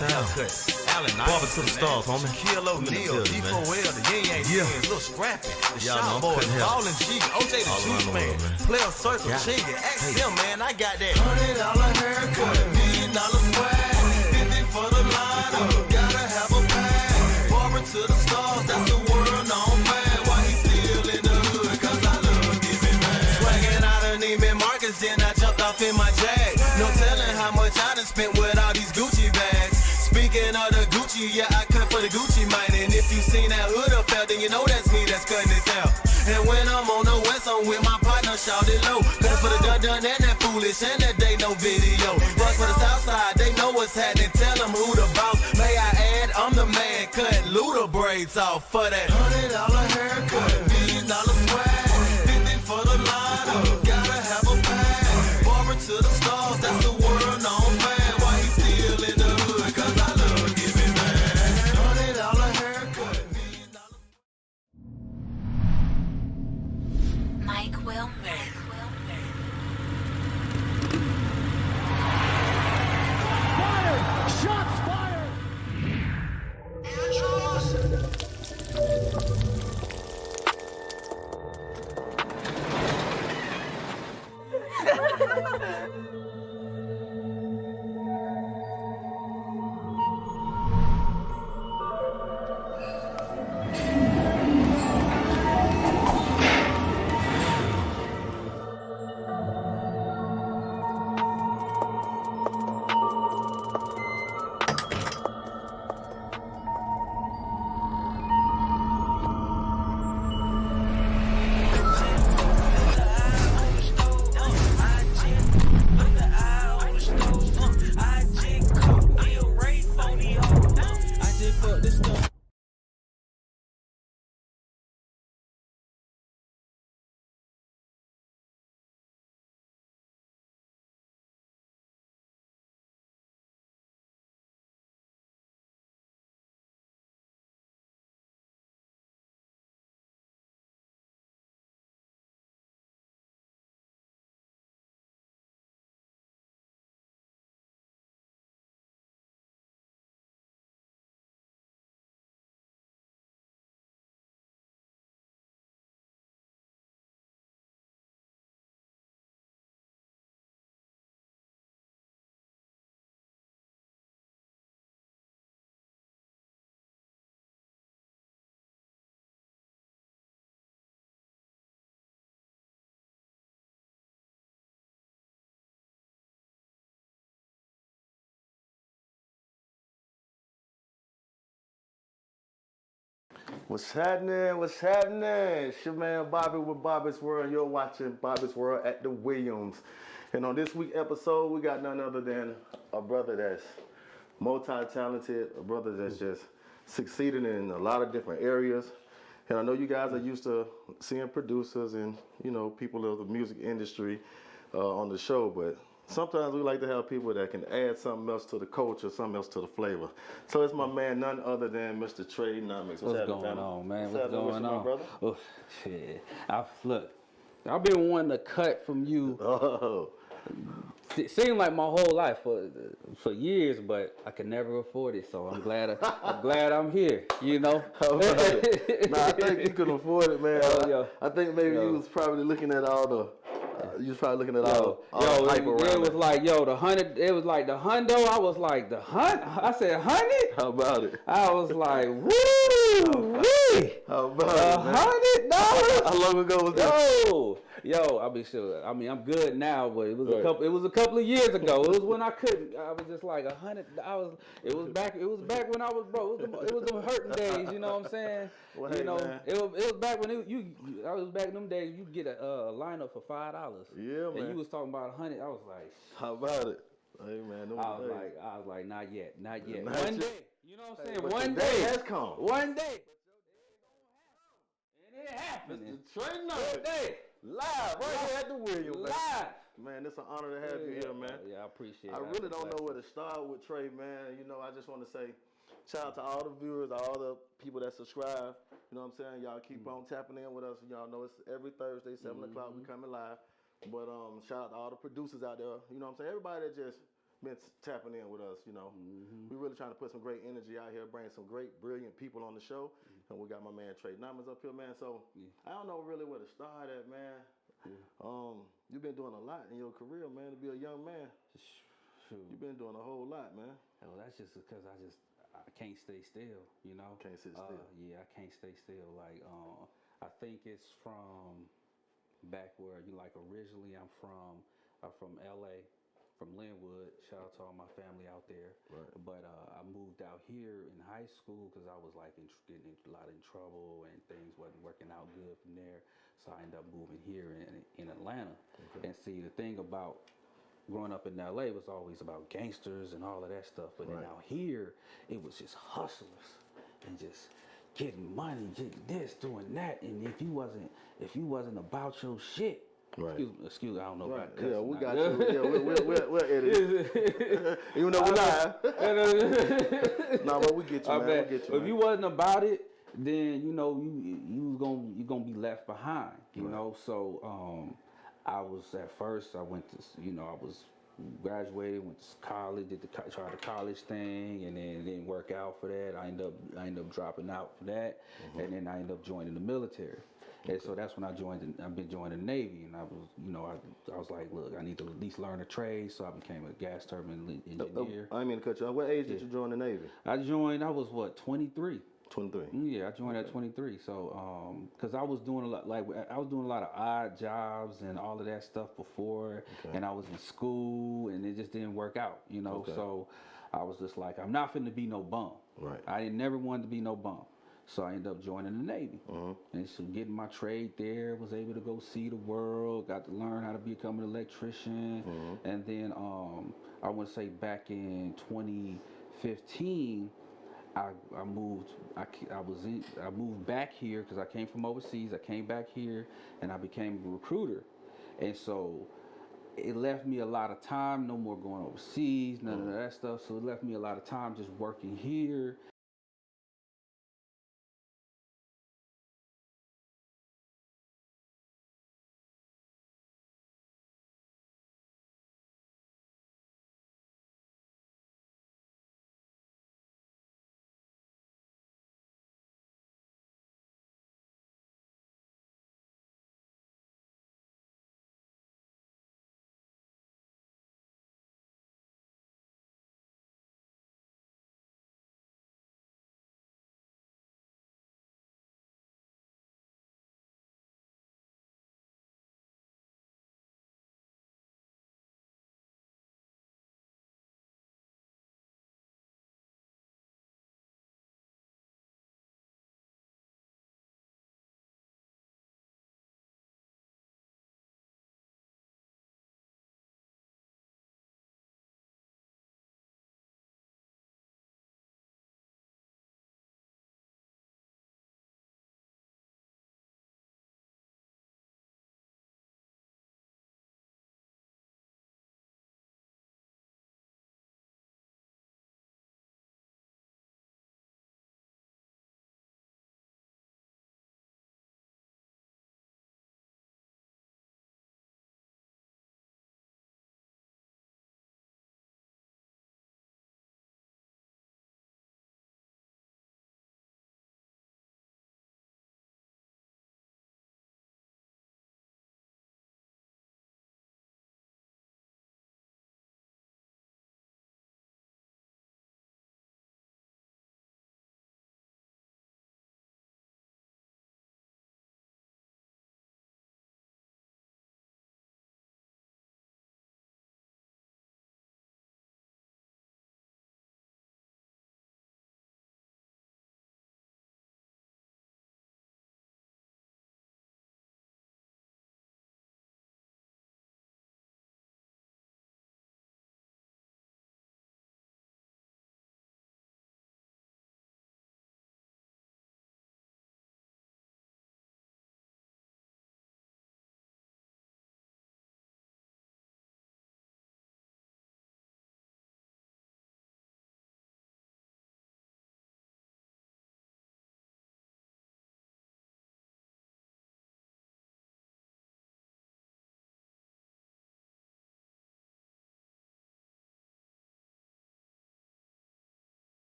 town. Barber to the stars, homie. Kilo Neal, D4L, the Yin Yang Twins, Lil Scrappy, the Y'all know Shot Boys, couldn't help. Ballin' G, OJ the All Juice around the Man, world, man. Player Circle, Yeah. Chingy, ask Hey. them, man, I got that $100 haircut, $1 million swag, 50 for the lineup, gotta have a bag, Barber to the stars, that's the world known man, why he still in the hood, cause I love giving man. Swaggin' out of Neiman Marcus, then I jumped off in my Jag, no telling how much I done spent with all these Gucci bags. Speaking of the Gucci, yeah, I cut for the Gucci mine. And if you seen that hood up there, then you know that's me that's cutting this out. And when I'm on the west, I'm with my partner, shout it low. Cause for the dun-dun and that foolish, and that they no video. But for the south side, they know what's happening, tell them who the boss. May I add, I'm the man, cut Luda braids off for that $100 haircut, $1 million swag, 50 for the lineup, gotta have a bag. Barber to the stars, that's the world known man. Why he still in the hood, cause I love giving man. $100 haircut, $1 million. Mike Wilmer. Shots fired! What's happening? What's happening? It's your man Bobby with Bobby's World. You're watching Bobby's World at the Williams. And on this week's episode, we got none other than a brother that's multi-talented, a brother that's just succeeded in a lot of different areas. And I know you guys are used to seeing producers and, you know, people of the music industry on the show, but sometimes we like to have people that can add something else to the culture, something else to the flavor. So it's my man, none other than Mr. Trenomics. What's going on, man? What's happening with going you, my on? brother? Oh, shit. Look, I've been wanting to cut from you. Oh, It seemed like my whole life for years, but I could never afford it. So I'm glad I'm here. You know. how about it? Nah, I think you can afford it, man. Yo. I think maybe you was probably looking at all the. You was probably looking at all the hype around it was like, yo, the $100. It was like the hundo. I was like the hunt. I said $100. How about it? I was like, woo, wee. How about it, man? $100. How long ago was that? Yo, I mean, sure. I mean, I'm good now, but it was a couple of years ago. It was when I couldn't. I was just like $100. It was back when I was broke. It was the hurting days. You know what I'm saying? Well, you hey, know, man. it was back when I was back in them days. You get a lineup for $5. Yeah, man. And you was talking about $100. I was like, How about it? Hey, man. I was like, not yet. Not One yet. day. You know what I'm saying? But One the day day has come. One day. And it happened. Mr. Trenomics. One day. Live right here at the Williams. Live. Man, it's an honor to have you here, man. Yeah, I appreciate it. I really don't know where to start with Trey, man. You know, I just want to say shout out to all the viewers, all the people that subscribe. You know what I'm saying? Y'all keep on tapping in with us. Y'all know it's every Thursday, 7 o'clock, we coming live. But shout out to all the producers out there. You know what I'm saying? Everybody that just been tapping in with us, you know. We really trying to put some great energy out here, bring some great, brilliant people on the show. And we got my man Trenomics up here, man. So I don't know really where to start at, man. You've been doing a lot in your career, man, to be a young man. Shoot. You've been doing a whole lot, man. Well, that's just because I can't stay still, you know. Can't sit still. Yeah, I can't stay still. Like, I think it's from back where you like originally I'm from LA, from Linwood. Shout out to all my family out there. Right. But I moved out here in high school because I was like getting a lot in trouble and things wasn't working out good from there. So I ended up moving here in Atlanta. And see, the thing about growing up in LA was always about gangsters and all of that stuff. But then out here, it was just hustlers and just getting money, getting this, doing that. And if you wasn't about your shit, excuse me, I don't know about cussing. Yeah, we got you. Yeah, we'll edit it. Even though we're live. No, but we get you, man. We get you, if you wasn't about it, then you know you gonna be left behind. You know, so I was at first. I went to I was graduated, went to college, tried the college thing, and then it didn't work out for that. I ended up dropping out for that, and then I ended up joining the military. And so that's when I've been joining the Navy, and I was like, look, I need to at least learn a trade, so I became a gas turbine engineer. I didn't mean to cut you off. What age did you join the Navy? I was 23. 23. Yeah, I joined at 23. So, because I was doing a lot of odd jobs and all of that stuff before, and I was in school, and it just didn't work out, you know. So, I was just like, I'm not finna be no bum. Right. I never wanted to be no bum. So I ended up joining the Navy, and so getting my trade there, was able to go see the world, got to learn how to become an electrician, and then I want to say back in 2015. I moved back here because I came from overseas. I came back here and I became a recruiter, and so it left me a lot of time. No more going overseas, none of that stuff. So it left me a lot of time just working here.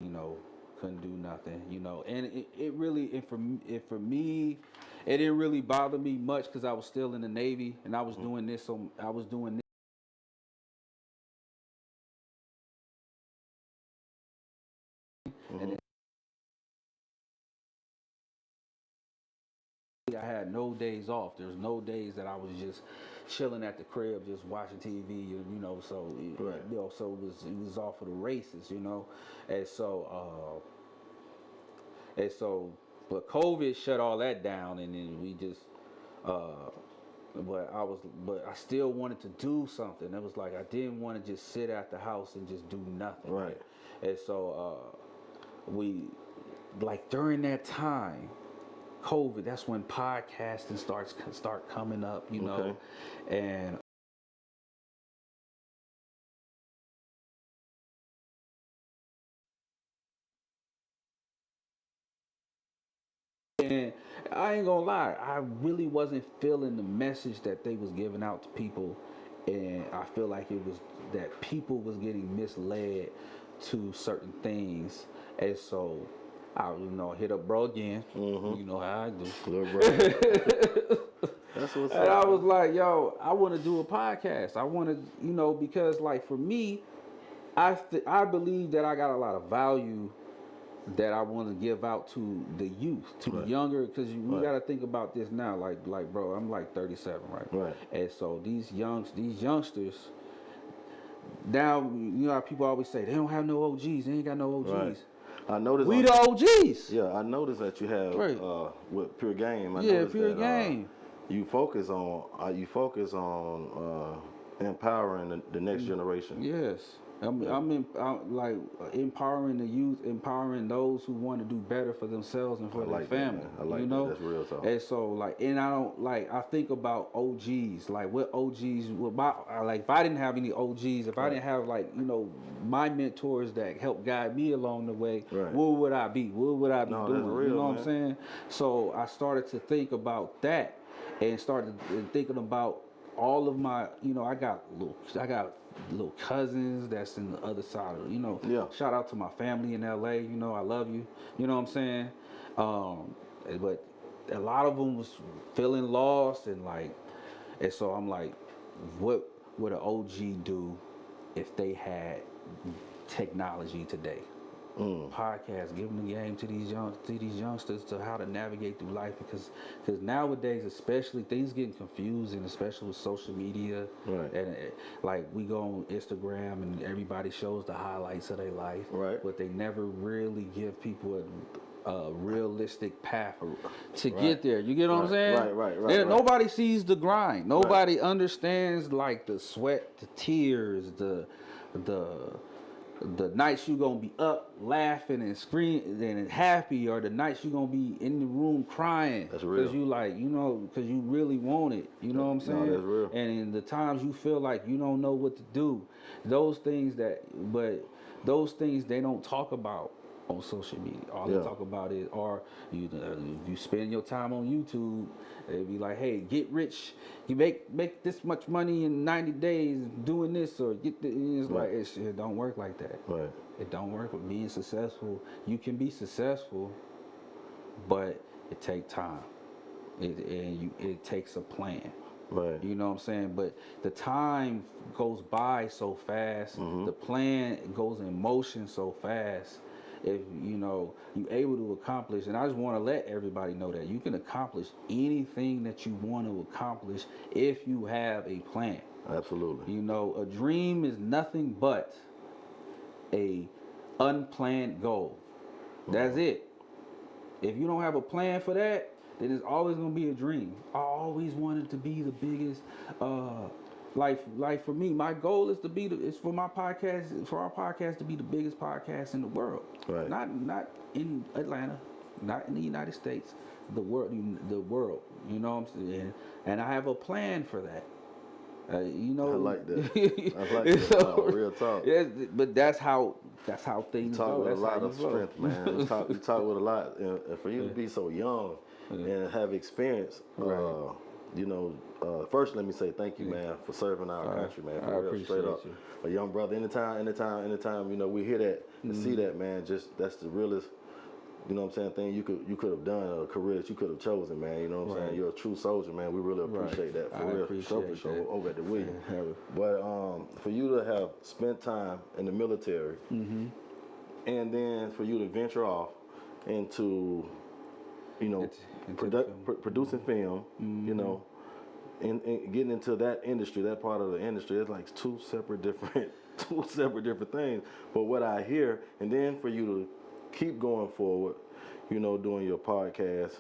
You know, couldn't do nothing, you know, and it really, for me, it didn't really bother me much because I was still in the Navy and I was doing this, so I was doing this. And I had no days off. There's no days that I was just chilling at the crib, just watching TV, you know. So, Right. you know, so it was off of the races, you know, and so, but COVID shut all that down, and then we just, uh, but I still wanted to do something. It was like I didn't want to just sit at the house and just do nothing. Right. And so, we, like during that time, COVID, that's when podcasting start coming up, you know, and I ain't gonna lie, I really wasn't feeling the message that they was giving out to people, and I feel like it was that people was getting misled to certain things, and so I, you know, hit up bro again. You know how I do. Little bro. That's what's And up. I was like, yo, I want to do a podcast. I want to, you know, because like for me, I believe that I got a lot of value that I want to give out to the youth, to the younger, because we got to think about this now. Like, bro, I'm like 37, right? Right. And so these youngsters, now, you know how people always say they don't have no OGs, they ain't got no OGs. Right. I noticed We the OGs. Yeah, I noticed that you have Right. With Pure Game. I Yeah, noticed Pure that, Game. You focus on empowering the next generation. Yes. I'm like empowering the youth, empowering those who want to do better for themselves and for their like that, family. man. I like you that. know? That's real talk. And so like, and I don't like, I think about OGs, like what OGs, like if I didn't have any OGs, if I didn't have like, you know, my mentors that helped guide me along the way, Right. what would I be? What would I be No, doing? that's real, you know what man. I'm saying? So I started to think about that and started thinking about all of my, you know, I got little cousins that's in the other side of, you know. Yeah. Shout out to my family in LA, you know, I love you. You know what I'm saying? But a lot of them was feeling lost and like, and so I'm like, what would an OG do if they had technology today? Podcast, giving the game to these youngsters to how to navigate through life, because nowadays, especially, things getting confusing, especially with social media. Right. And like we go on Instagram and everybody shows the highlights of their life, Right. but they never really give people a realistic path to get there. You get what I'm saying? Right. Nobody sees the grind. Nobody understands like the sweat, the tears, the nights you gonna be up laughing and screaming and happy, or the nights you gonna be in the room crying. That's real. Cause you like, you know, cause you really want it. You know what I'm saying? No, that's real. And in the times you feel like you don't know what to do, those things they don't talk about on social media. All they talk about is, or you spend your time on YouTube, they be like, hey, get rich, you make this much money in 90 days doing this, or get the, it's like, it don't work like that. Right. It don't work with being successful. You can be successful, but it takes time. It takes a plan. Right. You know what I'm saying? But the time goes by so fast. The plan goes in motion so fast. If you know you're able to accomplish, and I just want to let everybody know that you can accomplish anything that you want to accomplish if you have a plan. Absolutely. You know, a dream is nothing but a unplanned goal. That's it. If you don't have a plan for that, then it's always gonna be a dream. I always wanted to be the biggest. Like for me, my goal is for our podcast to be the biggest podcast in the world. Right. Not in Atlanta, not in the United States, the world. You know what I'm saying? And I have a plan for that. You know, I like that. I like that. So, Real talk. Yeah, but that's how things Talk go. with a That's lot how you of flow. strength, man. You talk with a lot, and for you to be so young and have experience, Right. you know. First, let me say thank you, man, for serving our country, man. I For real, appreciate straight up, you. a young brother. Anytime, you know, we hear that and see that, man. Just that's the realest. You know what I'm saying? Thing you could have done, a career that you could have chosen, man. You know what I'm saying? You're a true soldier, man. We really appreciate that, for real, for sure, over at the William. But for you to have spent time in the military, and then for you to venture off into, you know, producing film, you know, and getting into that industry, that part of the industry, it's like two separate different things. But what I hear, and then for you to keep going forward, you know, doing your podcast,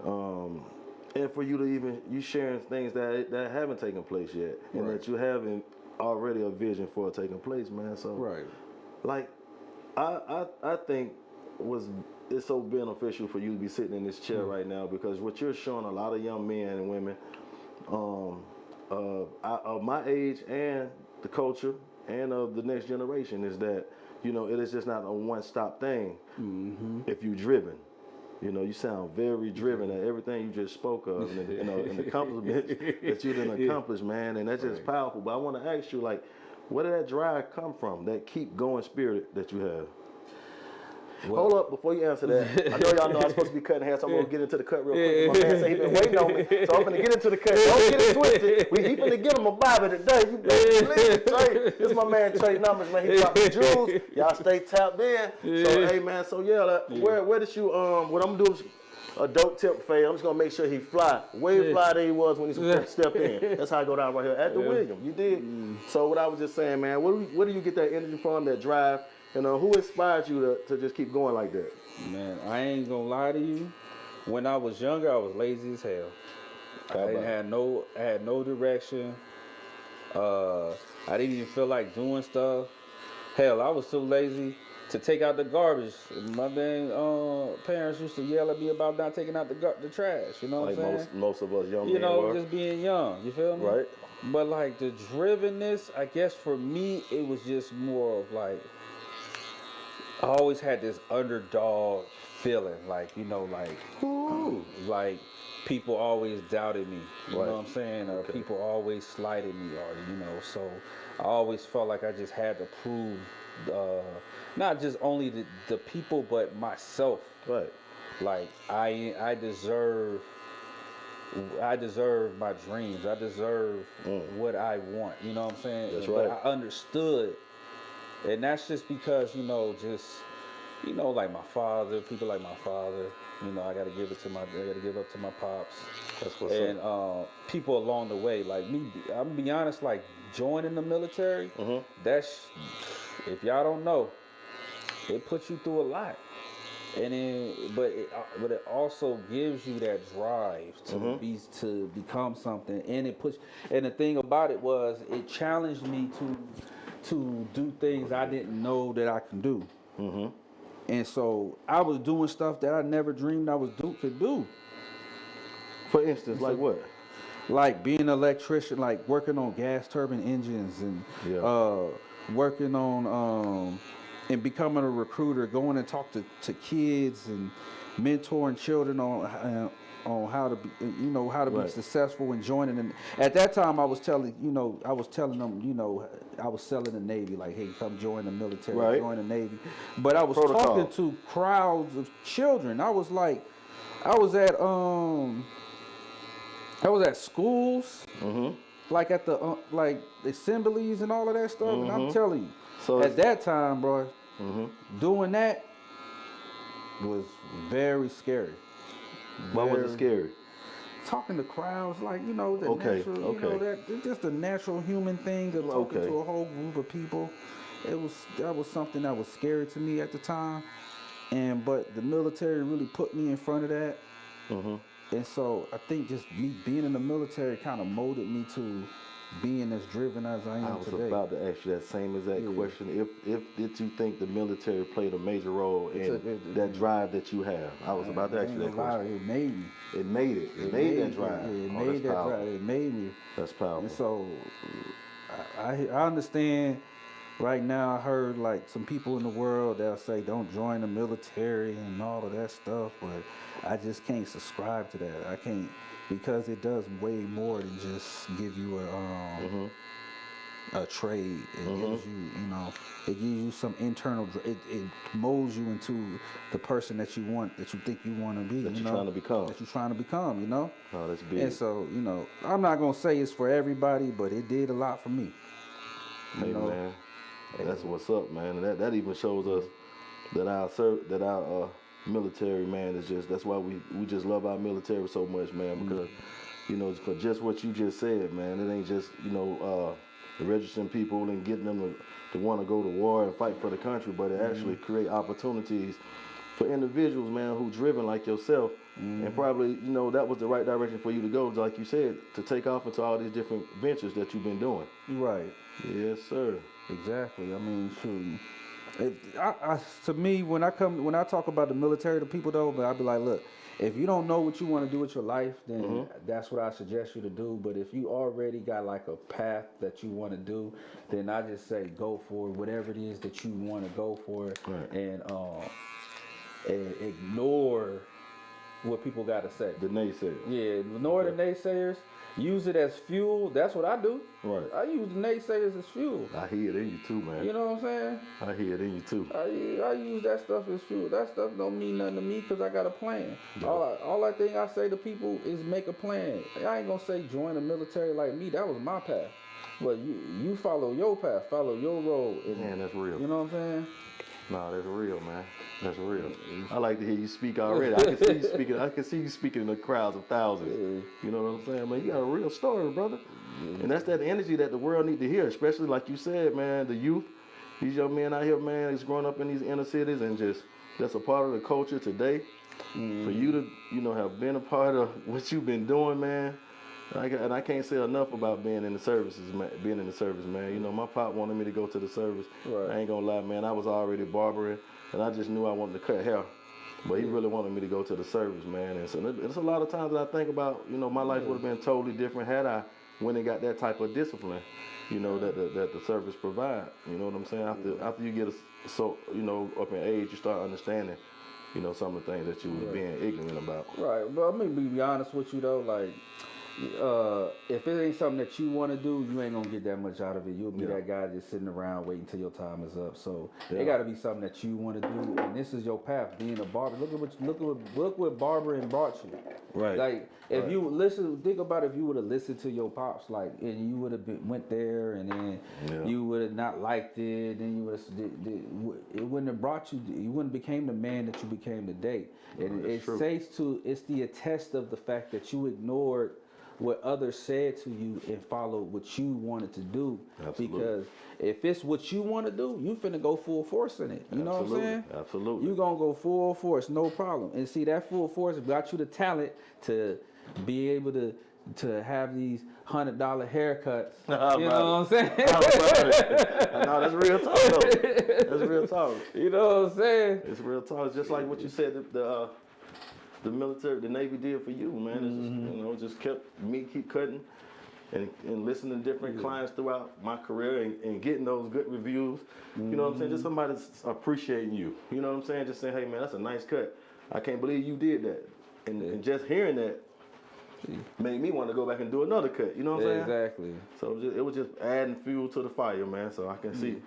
and for you to you sharing things that haven't taken place yet, and that you haven't already a vision for it taking place, man. So, like, I think it's so beneficial for you to be sitting in this chair right now, because what you're showing a lot of young men and women of my age and the culture and of the next generation is that, you know, it is just not a one-stop thing. If you're driven, you know, you sound very driven at everything you just spoke of, and you know, and the accomplishments that you didn't accomplish, man, and that's just powerful. But I want to ask you, like, where did that drive come from? That keep going spirit that you have. Well, hold up, before you answer that, I know y'all know I'm supposed to be cutting hair, so I'm going to get into the cut real quick. My man said he been waiting on me, so I'm going to get into the cut. Don't get it twisted. He finna get him a Bobby today. You better believe it, Trey. This is my man, Trenomics, man. He dropped the jewels. Y'all stay tapped in. So, hey, man, so, where did you, what I'm going to do is a dope tip for you. I'm just going to make sure he fly. Way fly than he was when he stepped in. That's how I go down right here at the William. You did? So, what I was just saying, man, where do you get that energy from, that drive? You know, who inspired you to just keep going like that? Man, I ain't gonna lie to you. When I was younger, I was lazy as hell. I had no direction. I didn't even feel like doing stuff. Hell, I was so lazy to take out the garbage. My dang parents used to yell at me about not taking out the trash. You know what I'm saying? Most of us young men You know, were. just being young. You feel me? Right. But like the drivenness, I guess for me, it was just more of like, I always had this underdog feeling, like, you know, like people always doubted me, you know what I'm saying, or people always slighted me, or, you know, so I always felt like I just had to prove, not just only the people, but myself. Right. Like, I deserve my dreams. I deserve what I want, you know what I'm saying? That's but right. I understood. And that's just because, you know, like my father, people like my father, you know, I gotta give up to my pops. That's what's and up. People along the way, like me, I'm gonna be honest, like joining the military, that's, if y'all don't know, it puts you through a lot. And then, but it also gives you that drive to become something, and and the thing about it was, it challenged me to do things I didn't know that I can do. And so I was doing stuff that I never dreamed could do. For instance, like what? Like being an electrician, like working on gas turbine engines, and working on and becoming a recruiter, going and talk to kids and mentoring children on how to be, be successful in joining. And at that time, I was telling them, you know, I was selling the Navy, like, hey, come join the military, join the Navy. But I was talking to crowds of children. I was at schools, like at the like assemblies and all of that stuff. And I'm telling you, so at that time, bro, doing that was very scary. Why was it scary? Talking to crowds, like, you know, natural, you know, that just a natural human thing of talking to a whole group of people. That was something that was scary to me at the time, but the military really put me in front of that. And so I think just me being in the military kind of molded me to being as driven as I I am was today. about to ask you that same exact question. If did you think the military played a major role in that drive that you have? I was about to ask you that question. It made me. It made it. It made that drive. It Oh, made that's that powerful. drive. It made me. That's powerful. And so I understand. Right now, I heard like some people in the world they'll say don't join the military and all of that stuff, but I just can't subscribe to that. I can't because it does way more than just give you a trade. It gives you, it gives you some internal. It molds you into the person that you want, that you think you want to be. That you're trying to become. That you're trying to become. Oh, that's big. And so, I'm not gonna say it's for everybody, but it did a lot for me. Hey, man. That's what's up, man. And that even shows us that our military, man, is just, that's why we just love our military so much, man, because for just what you just said, man, it ain't just registering people and getting them to want to go to war and fight for the country, but it actually create opportunities for individuals, man, who driven like yourself, and probably that was the right direction for you to go, like you said, to take off into all these different ventures that you've been doing. Right. Yes, sir. Exactly. I mean, shoot. To me, when I talk about the military to people though, but I'll be like, look, if you don't know what you want to do with your life, then that's what I suggest you to do. But if you already got like a path that you want to do, then I just say go for whatever it is that you want to go for, and ignore what people got to say. The naysayers. Yeah, ignore the naysayers. Use it as fuel. That's what I do. Right. I use the naysayers as fuel. I hear it in you too, man. You know what I'm saying? I hear it in you too. I use that stuff as fuel. That stuff don't mean nothing to me because I got a plan. Yeah. All I think I say to people is make a plan. I ain't gonna say join the military like me. That was my path. But you follow your path, follow your role. Man, that's real. You know what I'm saying? No, that's real, man. That's real. I like to hear you speak already. I can see you speaking. I can see you speaking in the crowds of thousands. You know what I'm saying, man? You got a real story, brother. And that's that energy that the world need to hear, especially like you said, man. The youth, these young men out here, man, is growing up in these inner cities, and just that's a part of the culture today. For you to, have been a part of what you've been doing, man. And I can't say enough about being in the services, man. My pop wanted me to go to the service. Right. I ain't gonna lie, man. I was already barbering, and I just knew I wanted to cut hair. But he really wanted me to go to the service, man. And so it's a lot of times that I think about, my life would have been totally different had I went and got that type of discipline, that the service provide. You know what I'm saying? After you get up in age, you start understanding, some of the things that you were being ignorant about. Right. But I'm gonna be honest with you though, like. If it ain't something that you want to do, you ain't gonna get that much out of it. You'll be that guy just sitting around waiting till your time is up. So it got to be something that you want to do, and this is your path. Being a barber, look what barbering brought you. Right. Like if you think about if you would have listened to your pops, like, and you would have went there, and then you would have not liked it, then you would it wouldn't have brought you. You wouldn't became the man that you became today. And it's the attest of the fact that you ignored what others said to you and follow what you wanted to do. Absolutely. Because if it's what you want to do, you finna go full force in it. You know what I'm saying? Absolutely. You gonna go full force, no problem. And see, that full force got you the talent to be able to have these $100 haircuts. You know what I'm saying? No, that's real talk though. That's real talk. You know what I'm saying? It's real talk. It's just like what you said, the military, the Navy did for you, man. It's just, keep cutting and listening to different clients throughout my career and getting those good reviews. You know what I'm saying? Just somebody appreciating you. You know what I'm saying? Just saying, hey man, that's a nice cut. I can't believe you did that. And just hearing that made me want to go back and do another cut. You know what I'm saying? Exactly. So it was just adding fuel to the fire, man. So I can see.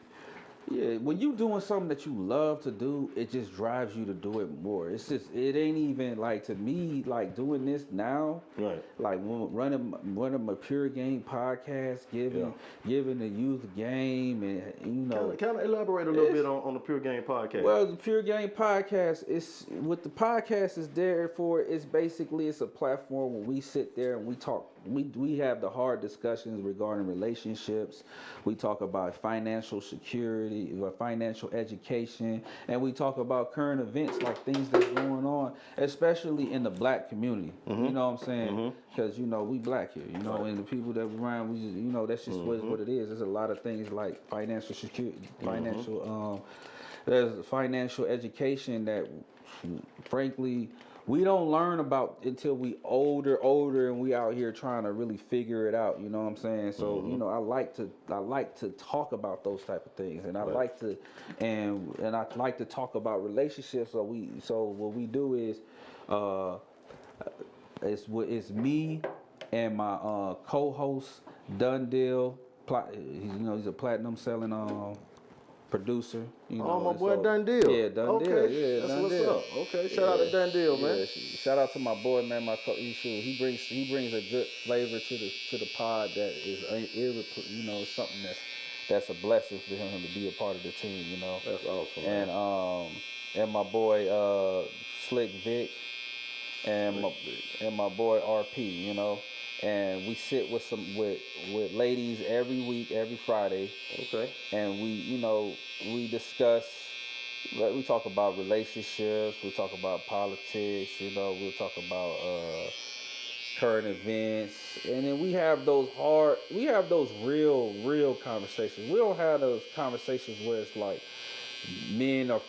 Yeah, when you doing something that you love to do, it just drives you to do it more. It ain't even like, to me, like doing this now, right? Like running a Pure Game podcast, giving the youth game, and kind of elaborate a little bit on the Pure Game podcast. Well, the Pure Game podcast is what the podcast is there for. It's basically a platform where we sit there and we talk we have the hard discussions regarding relationships. We talk about financial security, financial education, and we talk about current events like things that's going on, especially in the black community. You know what I'm saying? Because you know we black here, you know, and the people that we around, we just, you know, that's just what it is. There's a lot of things like financial security, there's financial education that, frankly, we don't learn about until we older, and we out here trying to really figure it out. You know what I'm saying? So you know, I like to talk about those type of things, and I like to, and I like to talk about relationships. So what we do is, it's me and my co-host Dundale. You know, he's a platinum selling producer. You know, my boy Dundale. Yeah, Dundale. Okay. Yeah, That's Dundale. what's up. Okay, shout out to Dundale, man. Shout out to my boy, man. He brings a good flavor to the pod that is you know, something that's a blessing for him to be a part of the team. You know, That's awesome, man. And my boy Slick Vic and my boy RP. You know. And we sit with ladies every week, every Friday. Okay. And we discuss. We talk about relationships. We talk about politics. You know, we'll talk about current events, and then we have those real conversations. We don't have those conversations where it's like men are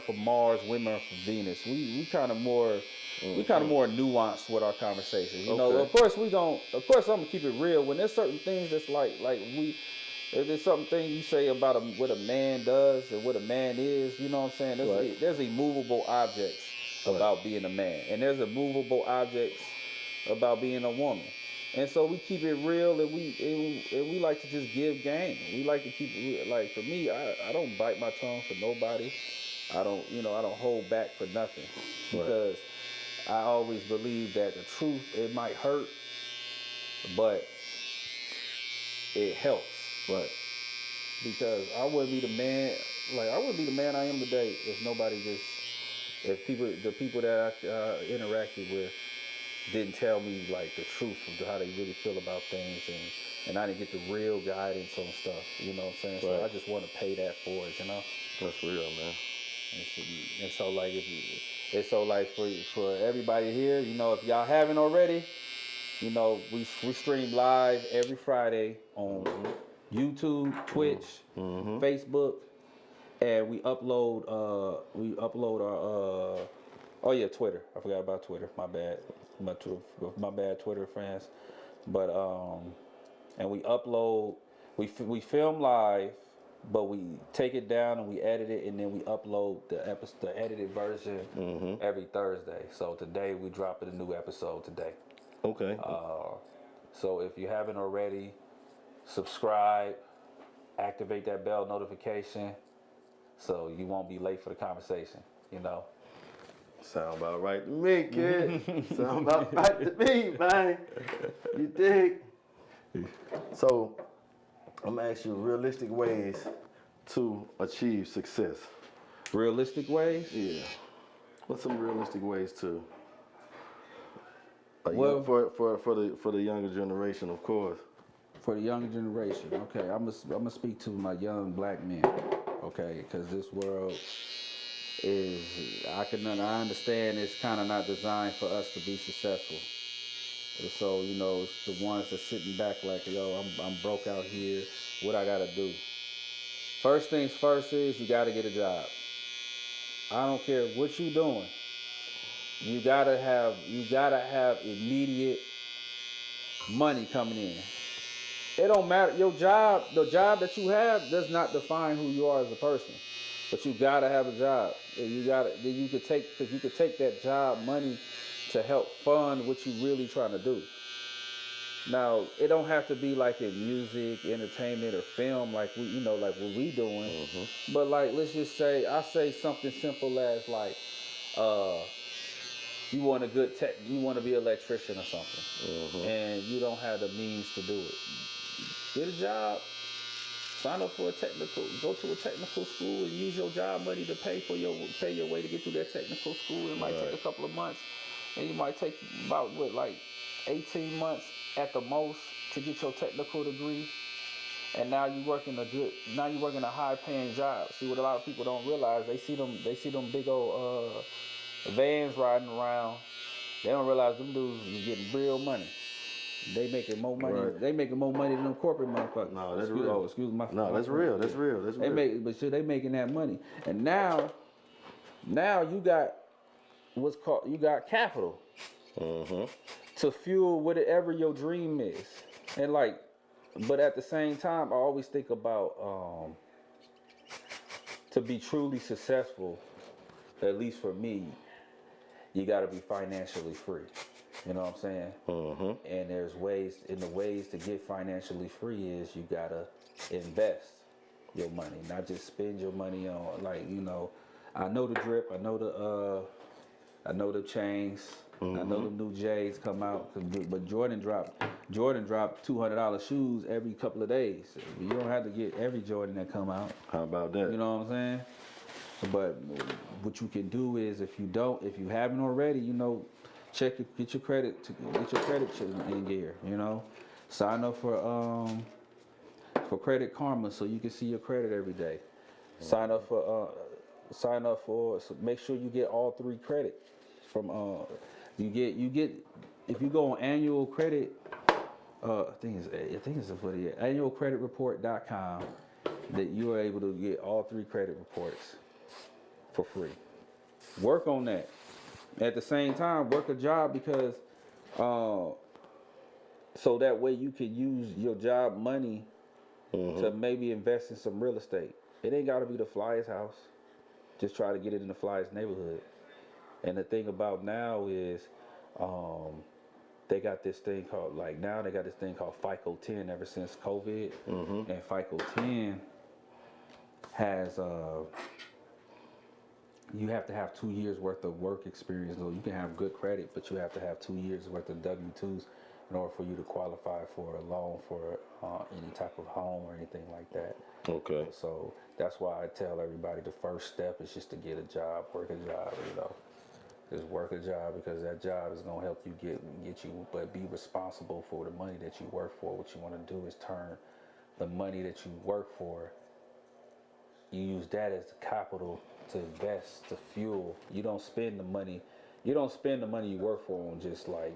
from Mars, women are from Venus. We kind of more. We kind of more nuanced with our conversations. You know, of course I'm gonna keep it real. When there's certain things that's if there's something you say about what a man does and what a man is, you know what I'm saying? There's immovable objects about being a man, and there's immovable objects about being a woman. And so we keep it real, and we like to just give game. We like to keep it, like, for me, I don't bite my tongue for nobody. I don't hold back for nothing, because I always believe that the truth, it might hurt, but it helps. Right. Because I wouldn't be the man I am today if the people that I interacted with didn't tell me like the truth of how they really feel about things, and I didn't get the real guidance on stuff. You know what I'm saying? So I just want to pay that forward, you know? That's real, man. And so like for everybody here, you know, if y'all haven't already, you know, we stream live every Friday on YouTube, Twitch, Facebook, and we upload our Twitter. I forgot about Twitter. My bad. My bad, Twitter friends. But and we upload. We film live, but we take it down and we edit it, and then we upload the edited version every Thursday. So today we dropped a new episode today. Okay. So if you haven't already, subscribe, activate that bell notification, so you won't be late for the conversation. You know. Sound about right to me, kid. Sound about right to me, man. You dig? So, I'm gonna ask you realistic ways to achieve success. Realistic ways? Yeah. What's some realistic ways to? For the younger generation, of course. For the younger generation, okay. I'm gonna speak to my young black men, okay, because this world is, I understand it's kind of not designed for us to be successful. So, you know, it's the ones that's sitting back like, yo, I'm broke out here. What I gotta do? First things first is you gotta get a job. I don't care what you're doing. You gotta have immediate money coming in. It don't matter. Your job, the job that you have does not define who you are as a person. But you gotta have a job. You could take that job money to help fund what you really trying to do. Now, it don't have to be like in music, entertainment, or film, like what we doing. But like, let's just say, I say something simple as like, you want a good you want to be an electrician or something, and you don't have the means to do it. Get a job. Sign up for go to a technical school and use your job money to pay your way to get through that technical school. It might take a couple of months, and you might take about 18 months at the most to get your technical degree, and now you working a high paying job. See what a lot of people don't realize, they see them big old vans riding around. They don't realize them dudes is getting real money. They making more money. Right. They making more money than them corporate motherfuckers. No, that's excuse, real. Oh, excuse my. No, my that's friend. real. That's real. That's They real. but shit, they making that money, and now you got capital to fuel whatever your dream is, and like, but at the same time, I always think about to be truly successful, at least for me, you got to be financially free. You know what I'm saying? And there's ways to get financially free is you gotta invest your money, not just spend your money on, like, you know, I know the drip, I know the chains, I know the new J's come out, but Jordan dropped $200 shoes every couple of days. You don't have to get every Jordan that come out. How about that? You know what I'm saying? But what you can do is, if you haven't already, you know, get your credit in gear. You know, sign up for Credit Karma so you can see your credit every day. Sign up for so make sure you get all 3 credit from you get if you go on annual credit. I think it's what it is, annualcreditreport.com, that you are able to get all 3 credit reports for free. Work on that. At the same time, work a job, because so that way you can use your job money to maybe invest in some real estate. It ain't got to be the flyest house. Just try to get it in the flyest neighborhood. And the thing about now is they got this thing called FICO 10 ever since COVID. And FICO 10 has you have to have 2 years worth of work experience. So you can have good credit, but you have to have 2 years worth of W-2s in order for you to qualify for a loan for any type of home or anything like that. Okay. So that's why I tell everybody the first step is just to get a job, work a job, you know. Just work a job, because that job is gonna help you get you, but be responsible for the money that you work for. What you want to do is turn the money that you work for, you use that as the capital to invest, to fuel. You don't spend the money you work for on just like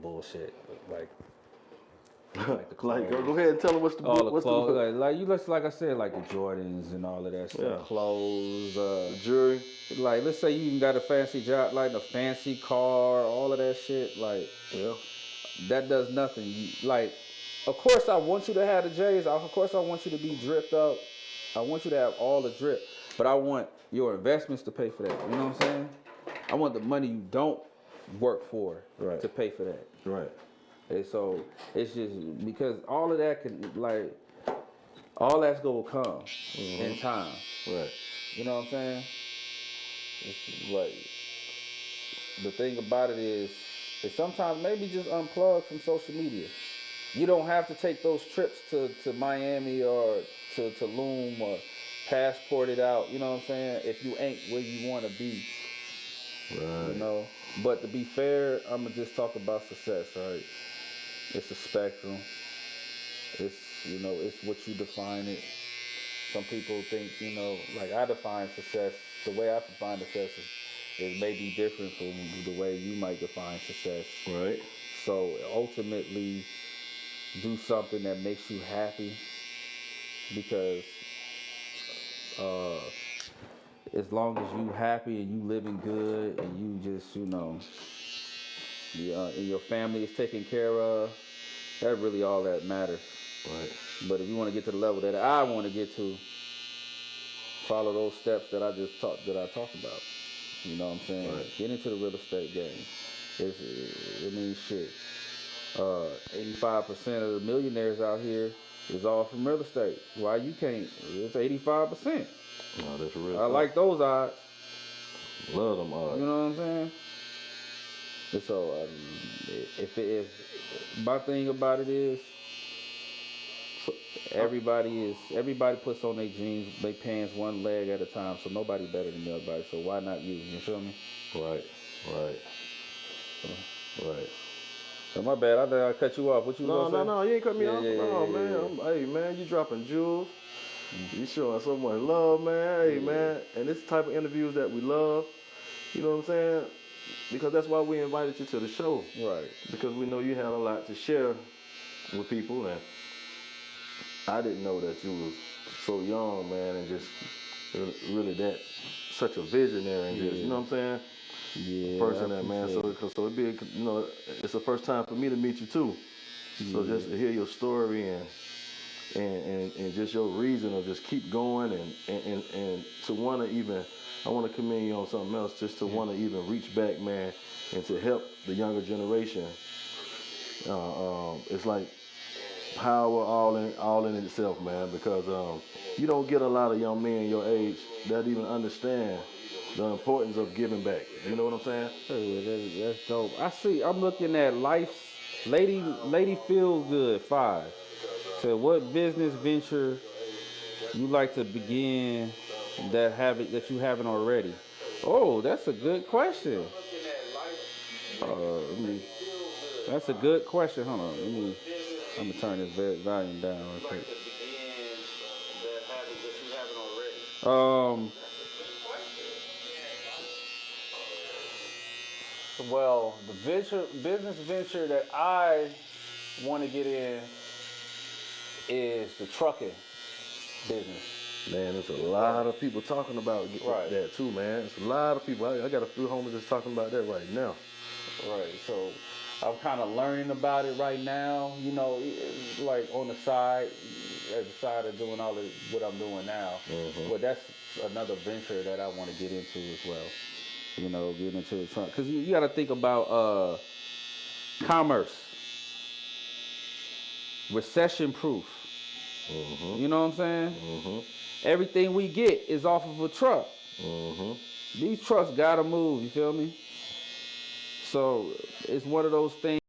bullshit, like the clothes. Go ahead and tell them what's the clothes, like I said, like the Jordans and all of that stuff, clothes, jewelry. Like, let's say you even got a fancy job, like a fancy car, all of that shit. Like, that does nothing. Like, of course I want you to have the J's. Of course I want you to be dripped up. I want you to have all the drip, but I want your investments to pay for that. You know what I'm saying? I want the money you don't work for to pay for that. Right. And so it's just because all of that all that's gonna come in time. Right. You know what I'm saying? It's like, the thing about it is sometimes maybe just unplug from social media. You don't have to take those trips to Miami or to Tulum or passport it out. You know what I'm saying? If you ain't where you want to be. Right. You know? But to be fair, I'm going to just talk about success, right? It's a spectrum. It's, you know, it's what you define it. Some people think, you know, like I define success, the way I define success is maybe different from the way you might define success. Right. So ultimately, do something that makes you happy, because as long as you happy and you living good and you just, you know, and your family is taken care of, that's really all that matters. Right. But if you want to get to the level that I want to get to, follow those steps that I talked about. You know what I'm saying? Right. Get into the real estate game. It means shit. 85% of the millionaires out here is all from real estate. Why you can't? It's 85%. No, that's real. I like those odds. Love them odds. You know what I'm saying? And so, if my thing about it is, everybody puts on their jeans, their pants one leg at a time, so nobody better than everybody. So why not you? You feel me? Right. Oh, my bad. I think I cut you off. What you No, gonna say? no, you ain't cut me off. Yeah, No, yeah, man. yeah. Hey, man, you dropping jewels. You showing so much love, man. Hey, man. And this type of interviews that we love, you know what I'm saying? Because that's why we invited you to the show. Right. Because we know you had a lot to share with people, and I didn't know that you was so young, man, and just really that such a visionary and just, you know what I'm saying? Yeah. Person I that, man. appreciate So it'd be, you know, it's the first time for me to meet you too. So just to hear your story and just your reason of just keep going and to want to even, I want to commend you on something else, just to want to even reach back, man, and to help the younger generation. It's like power all in itself, man, because you don't get a lot of young men your age that even understand the importance of giving back. You know what I'm saying? Hey, that's dope. I see. I'm looking at Life's Lady Feels Good 5. So, what business venture you like to begin that you haven't already? Oh, that's a good question. Let me, that's a good question. Hold on. I'm gonna turn this volume down real quick. Um. Well, the business venture that I want to get in is the trucking business. Man, there's a lot of people talking about Right. that too, man. It's a lot of people. I got a few homies that's talking about that right now. Right. So I'm kind of learning about it right now. You know, like on the side, at the side of doing all of what I'm doing now. But that's another venture that I want to get into as well. You know, getting into the truck because you got to think about commerce, recession proof. You know what I'm saying? Everything we get is off of a truck. These trucks gotta move. You feel me? So it's one of those things.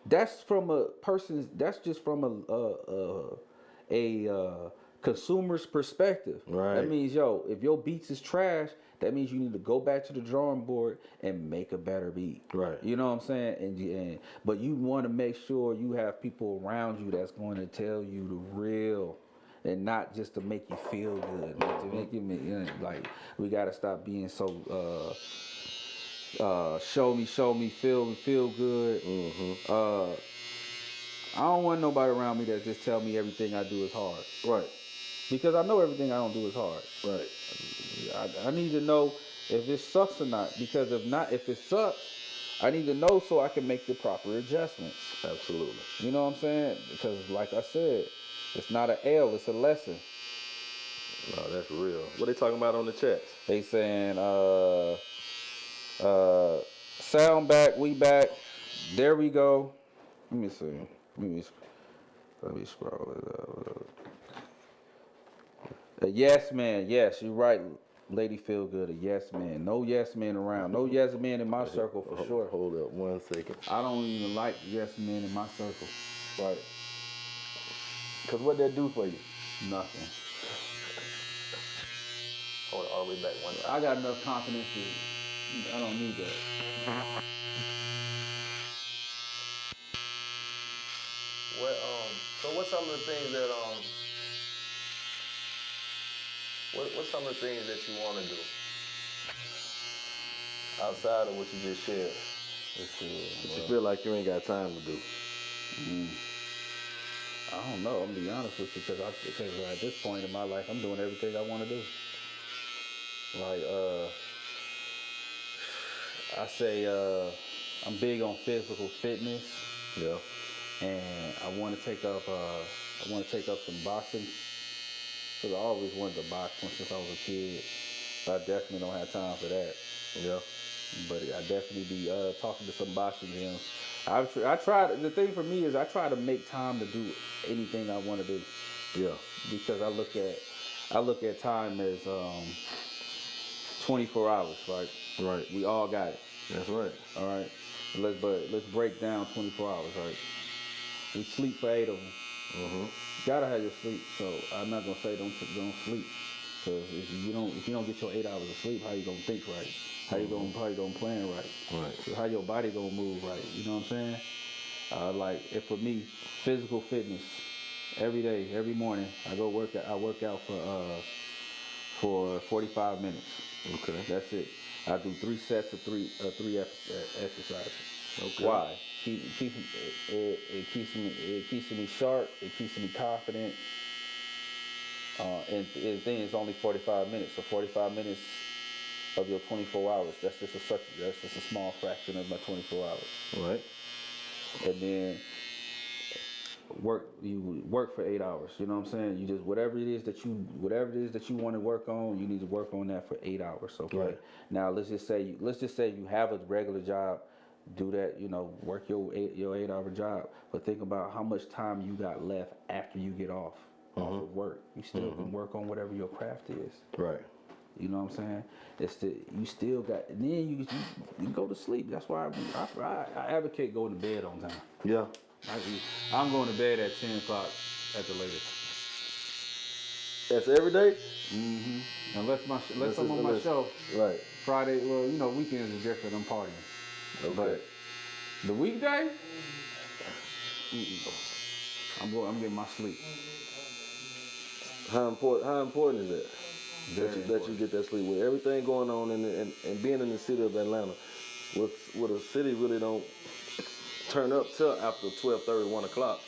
That's from a person's. That's just from a consumer's perspective. Right. That means, yo, if your beats is trash, that means you need to go back to the drawing board and make a better beat. Right. You know what I'm saying? And but you want to make sure you have people around you that's going to tell you the real. And not just to make you feel good, to make you, like, we gotta stop being so show me, feel good. I don't want nobody around me that just tell me everything I do is hard. Right. Because I know everything I don't do is hard. Right. I need to know if it sucks or not. Because if it sucks, I need to know so I can make the proper adjustments. Absolutely. You know what I'm saying? Because like I said, it's not an L, it's a lesson. No, that's real. What they talking about on the chats? They saying, sound back, we back. There we go. Let me see. Let me scroll it up. A yes man. Yes, you're right, Lady Feel Good. A yes man. No yes men around. No yes men in my circle for sure. Hold up 1 second. I don't even like yes men in my circle. Right. Because what that do for you? Nothing. Hold on, all the way back one time. I got enough confidence to, I don't need that. So what's some of the things that what's some of the things that you want to do outside of what you just shared? But you feel like you ain't got time to do. I don't know. I'm gonna be honest with you because at this point in my life, I'm doing everything I want to do. Like I say, I'm big on physical fitness. Yeah. And I want to take up some boxing because I always wanted to box since I was a kid. But I definitely don't have time for that. Yeah. But I definitely be talking to some boxing gyms. I try. The thing for me is I try to make time to do anything I want to do. Yeah. Because I look at time as 24 hours. Right. Right. We all got it. That's right. All right. Let's break down 24 hours. Right. We sleep for 8 of them. Mm-hmm. You gotta have your sleep. So I'm not gonna say don't sleep. Because if you don't get your 8 hours of sleep, how you gonna think right? How you gonna plan right? Right. So how your body gonna move right? You know what I'm saying? Like if for me, physical fitness every day, every morning, I go work out. I work out for 45 minutes. Okay. That's it. I do 3 sets of three exercises. Okay. Why? It keeps me sharp. It keeps me confident. And the thing is only 45 minutes. So 45 minutes of your 24 hours. That's just a small fraction of my 24 hours. Right. And then you work for 8 hours. You know what I'm saying? You just whatever it is that you want to work on, you need to work on that for 8 hours. Okay. Right. Now let's just say you have a regular job. Do that, work your 8 hour job. But think about how much time you got left after you get off of work. You still can work on whatever your craft is. Right. You know what I'm saying? You still got, and then you go to sleep. That's why I advocate going to bed on time. Yeah. I'm going to bed at 10 o'clock at the latest. That's every day? Mm-hmm. Unless I'm on my show. Right. Friday, well, weekends are different. I'm partying. Okay. But the weekday, I'm getting my sleep. How important is that? That you get that sleep with everything going on and being in the city of Atlanta, with a city really don't turn up till after 12:30, 1 o'clock.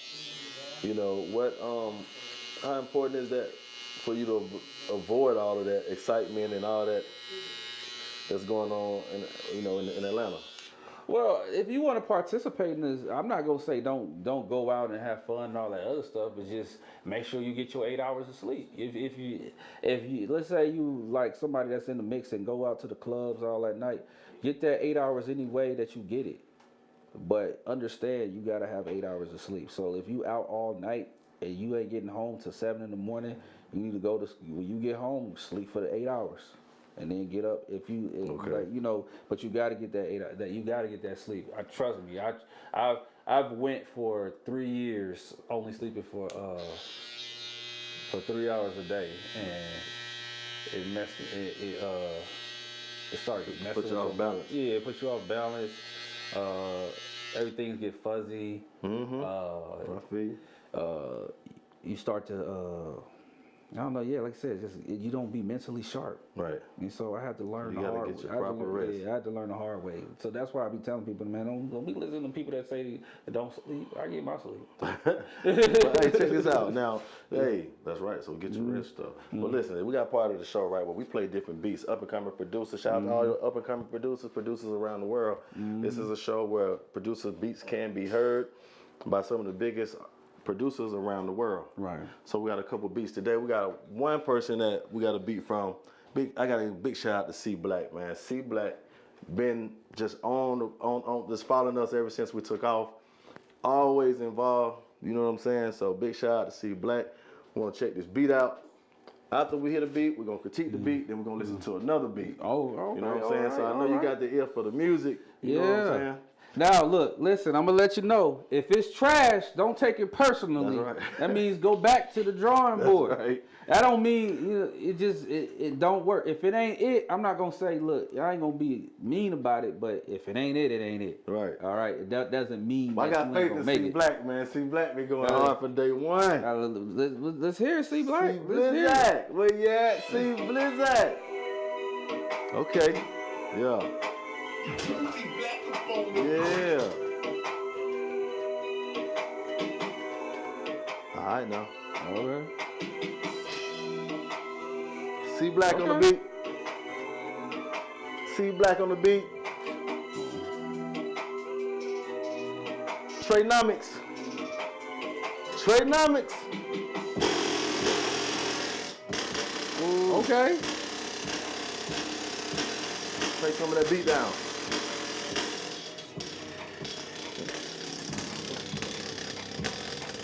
How important is that for you to avoid all of that excitement and all that that's going on in Atlanta? Well, if you want to participate in this, I'm not gonna say don't go out and have fun and all that other stuff, but just make sure you get your 8 hours of sleep. If you let's say you like somebody that's in the mix and go out to the clubs all that night, get that 8 hours any way that you get it. But understand you gotta have 8 hours of sleep. So if you out all night and you ain't getting home till 7 in the morning, you need to when you get home, sleep for the 8 hours. and then get up if you like, you know. But you got to get that you got to get that sleep. Trust me. I've went for 3 years only sleeping for 3 hours a day, and it messed it started messing Put you off balance. Yeah, it puts you off balance. Everything get fuzzy. I feel you. You start to I don't know. Yeah, like I said, just you don't be mentally sharp. Right. And so I had to learn You the gotta hard get your way. proper rest. Yeah, I had to learn the hard way. So that's why I be telling people, man, don't be listening to people that say they don't sleep. I get my sleep. But, hey, check this out. Now, hey, that's right. So get your rest stuff. But listen, we got part of the show, right, where we play different beats. Up and coming producers. Shout out to all your up and coming producers around the world. This is a show where producer beats can be heard by some of the biggest producers around the world. Right. So we got a couple beats today. We got one person that we got a beat from. I got a big shout out to C Black, man. C Black been just on just following us ever since we took off. Always involved, you know what I'm saying? So big shout out to C Black. We want to check this beat out. After we hear the beat, we're gonna critique the beat, then we're gonna listen to another beat. Oh, okay, you know what I'm saying? So I know you got the ear for the music. You know what I'm saying? Now, look, listen, I'm going to let you know. If it's trash, don't take it personally. That's right. That means go back to the drawing board. That's right. That don't mean, you know, it don't work. If it ain't it, I'm not going to say, look, I ain't going to be mean about it, but if it ain't it, it ain't it. Right. All right? That doesn't mean I got faith in C it. Black, man. C Black been going hard from day one. Let's hear C Black. C Blizzard. Where you at? C Blizzard. Okay. Yeah. Yeah. All right now. Okay. C Black on the beat. C Black on the beat. Trenomics. Trenomics. Okay. Play some of that beat down.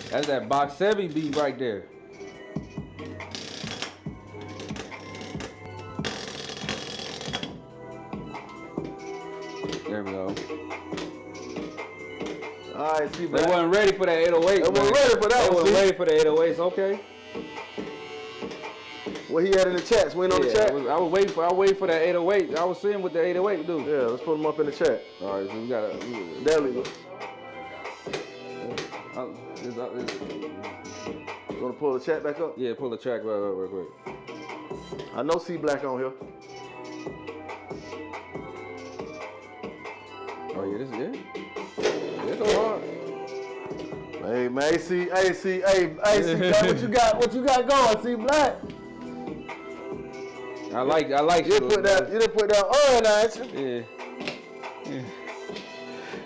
That's that box 7 beat right there. There we go. All right, C They Black. wasn't ready for that 808. They wasn't ready for that They one, wasn't see? ready for the 808s. Okay. What he had in the chats? We ain't on the chat? I was waiting for that 808. I was seeing what the 808 do. Yeah, let's put them up in the chat. All right, so we gotta. There we go. You want to pull the chat back up? Yeah, pull the track real quick. I know C Black on here. Oh yeah, this is it. Yeah, go hard. Hey man, AC, what you got going, C Black? I like. You done put that on, ain't you?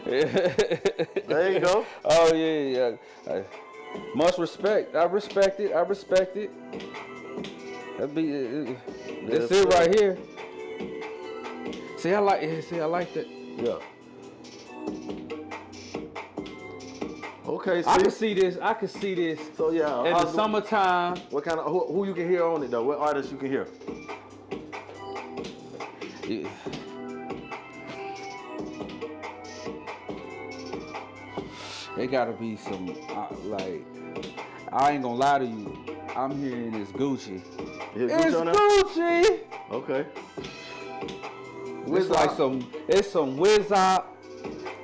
Yeah. There you go. Oh yeah. Much respect. I respect it. That be this it right here. See, I like that. Yeah. Okay, see? I can see this. So yeah, In the summertime. What kind of who you can hear on it though? What artists you can hear? Yeah. It gotta be some like. I ain't gonna lie to you. I'm hearing this Gucci. It's Gucci. Okay. It's like some Wizard,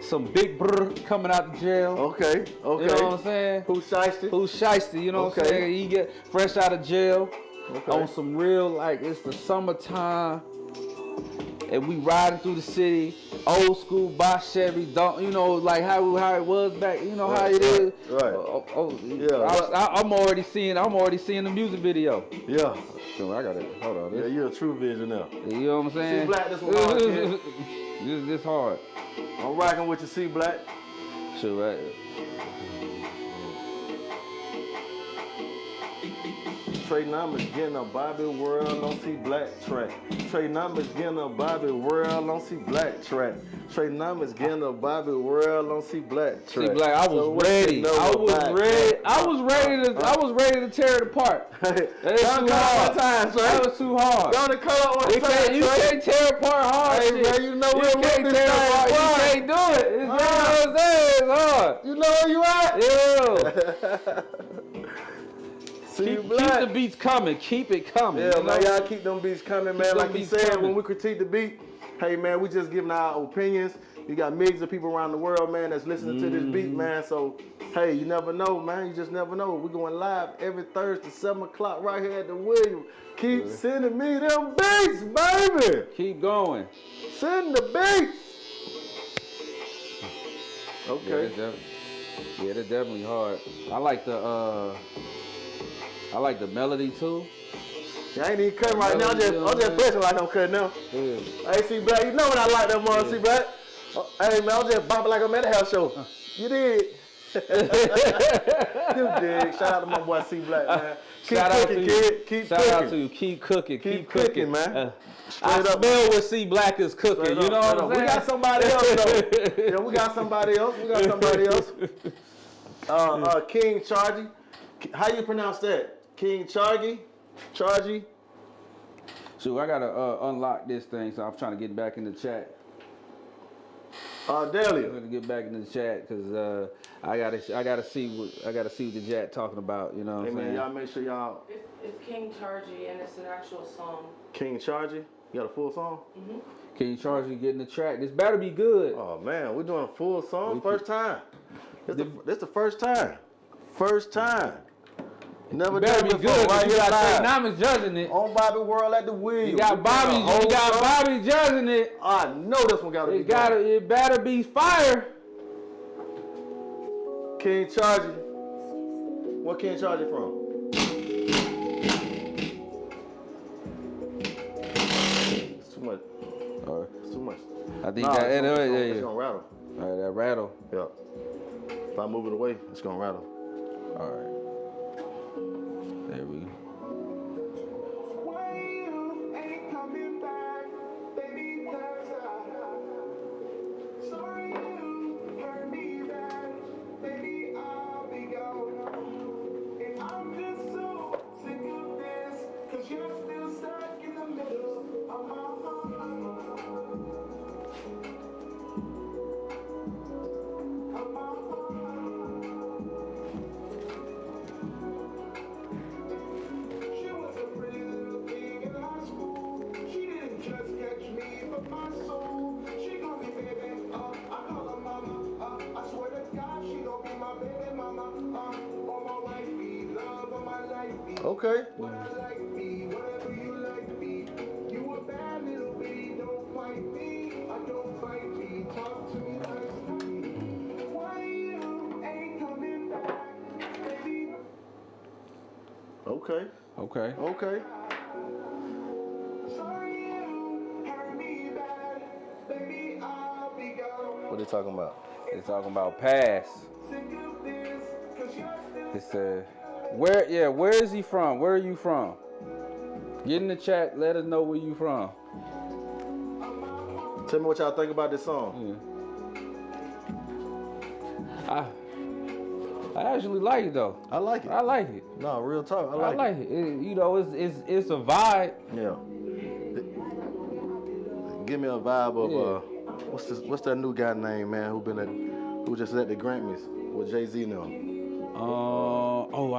some Big Brr coming out the jail. Okay. You know what I'm saying? Who's shiesty? Who's shiesty, you know what I'm saying? He get fresh out of jail on some real, like, it's the summertime and we riding through the city, old school box Chevy, you know, like how it was back, you know how it is. Right. Yeah. I'm already seeing the music video. Yeah. So I got it. Hold on. Yeah, you're a true visionary. You know what I'm saying? C Black, this one hard, kid. This hard. I'm rocking with you, C Black. Sure, right. Trenomics getting a Bobby World on C Black track. Trenomics getting a Bobby World on C Black track. Trenomics getting a Bobby World on C Black track. See, Black, I was ready. I was ready to tear it apart. That was too hard. That was too hard. Don't cut up one time. You can't tear apart hard Hey, shit. man, you know You we're can't with tear this apart. thing. You can't do it. It's hard. You know where you at? Yeah. See Keep the beats coming. Keep it coming. Yeah, you man, know? y'all keep them beats coming, man. them Like he beats said, coming. when we critique the beat, hey, man, we just giving our opinions. You got millions of people around the world, man, that's listening to this beat, man. So, hey, you never know, man. You just never know. We're going live every Thursday, 7 o'clock, right here at the Williams. Keep sending me them beats, baby. Keep going. Send the beats. Okay. Yeah, that's definitely hard. I like the melody too. Yeah, I ain't even cutting right now. I'm just pressing like I'm cutting now. Yeah. Hey, C Black, you know when I like that mother, C Black. Hey, man, I'm just bopping like I'm at a house show. You did. You did. Shout out to my boy C Black, man. Keep cooking, kid. Keep Shout cooking. out to you. Keep cooking. Keep cooking, man. I Straight up. smell what C Black is cooking. Straight You know up, what straight I'm up. saying? We got somebody else, though. Yeah, we got somebody else. King Chargy. How you pronounce that? King Chargy? Chargy? So I gotta unlock this thing, so I'm trying to get back in the chat. I'm Delia. gonna get back in the chat because I gotta see what the chat talking about. You know what Hey, I'm man, saying? y'all make sure y'all... It's King Chargy, and it's an actual song. King Chargy? You got a full song? Can you charge you getting the track? This better be good. Oh, man, we're doing a full song first time. This the first time. First time. Never Better done be before, good. right You here got live. Trenomics judging it. On Bobby World at the Wheel. You got Bobby judging it. I know this one gotta be good. It better be fire. King Chargy. What King Chargy from? It's too much. It's too much. I think Nah, that it's yeah. gonna rattle. All right, that rattle. Yeah. If I move it away, it's gonna rattle. All right. There we go. Okay. Okay. Okay. Okay. What they talking about? They're talking about pass. It's where is he from? Where are you from? Get in the chat, let us know where you from. Tell me what y'all think about this song. Yeah. I actually like it though. I like it. I like it. No, real talk. I like it. You know, it's a vibe. Yeah. Give me a vibe of what's that new guy name, man, who just at the Grammys with Jay-Z now. I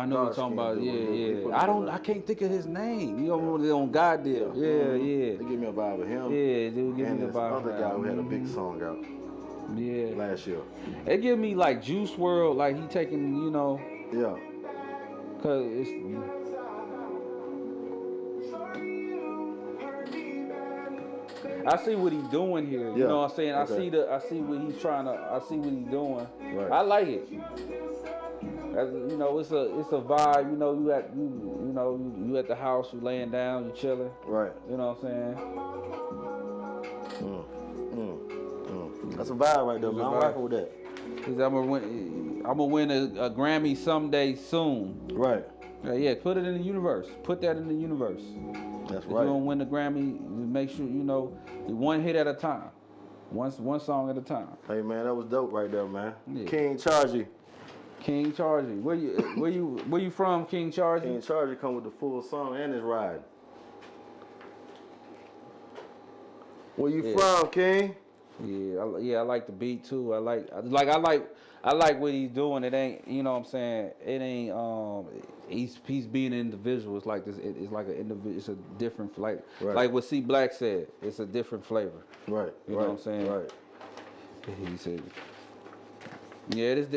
know what you're talking about. Yeah. I can't think of his name. You know, on God deal. Yeah. They give me a vibe of him. Yeah, dude, give and me the this vibe. other guy who had a big song out Yeah. last year. It give me like Juice WRLD, like he taking, you know, Yeah. cause it's. I see what he's doing here. You Yeah. know what I'm saying? Okay. I see what he's trying to. I see what he's doing. Right. I like it. As, you know, it's a vibe. You know, you at the house, you laying down, you chilling. Right. You know what I'm saying? That's a vibe right there, man. I'm vibe. rocking with that. Cause I'm gonna win a Grammy someday soon. Right. Yeah, put it in the universe. Put that in the universe. That's If right. you don't win the Grammy, make sure you know one hit at a time, one song at a time. Hey man, that was dope right there, man. Yeah. King Chargy. King Chargy, where you from, King Chargy? King Chargy come with the full song and his ride. Where you from, King? Yeah, I like the beat too. I like what he's doing. It ain't, you know what I'm saying? It ain't he's being an individual. It's like this. It's like an individual. It's a different like what C Black said. It's a different flavor. Right. You know what I'm saying? Right. He said, yeah, it